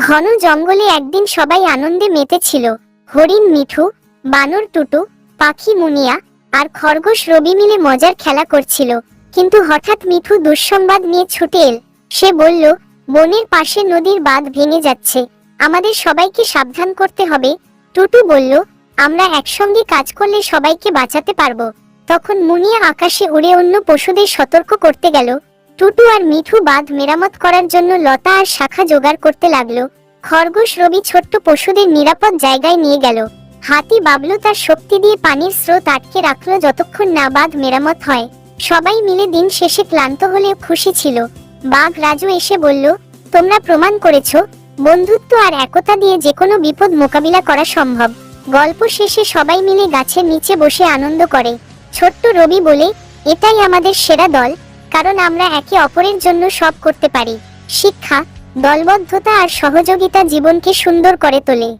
ঘন জঙ্গলে একদিন সবাই আনন্দে মেতেছিল। হরিণ মিঠু, বানর টুটু, পাখি মুনিয়া আর খরগোশ রবি মিলে মজার খেলা করছিল। কিন্তু হঠাৎ মিঠু দুঃসংবাদ নিয়ে ছুটে এল। সে বলল, বনের পাশে নদীর বাঁধ ভেঙে যাচ্ছে, আমাদের সবাইকে সাবধান করতে হবে। টুটু বলল, আমরা একসঙ্গে কাজ করলে সবাইকে বাঁচাতে পারবো। তখন মুনিয়া আকাশে উড়ে অন্য পশুদের সতর্ক করতে গেল। টুটু আর মিঠু বাঁধ মেরামত করার জন্য লতা আর শাখা জোগাড় করতে লাগলো। খরগোশ রবি ছোট্ট পশুদের নিরাপদ জায়গায় নিয়ে গেল। হাতি বাবলু তার শক্তি দিয়ে পানির স্রোত আটকে রাখলো যতক্ষণ না বাঁধ মেরামত হয়। সবাই মিলে দিন শেষে ক্লান্ত হলেও খুশি ছিল। বাঘ রাজু এসে বলল, তোমরা প্রমাণ করেছো বন্ধুত্ব আর একতা দিয়ে যেকোনো বিপদ মোকাবিলা করা সম্ভব। গল্প শেষে সবাই মিলে গাছের নিচে বসে আনন্দ করে। ছোট্ট রবি বলে, এটাই আমাদের সেরা দল, কারণ আমরা একে অপরের জন্য সব করতে পারি। শিক্ষা, দলবদ্ধতা আর সহযোগিতা জীবনকে সুন্দর করে তোলে।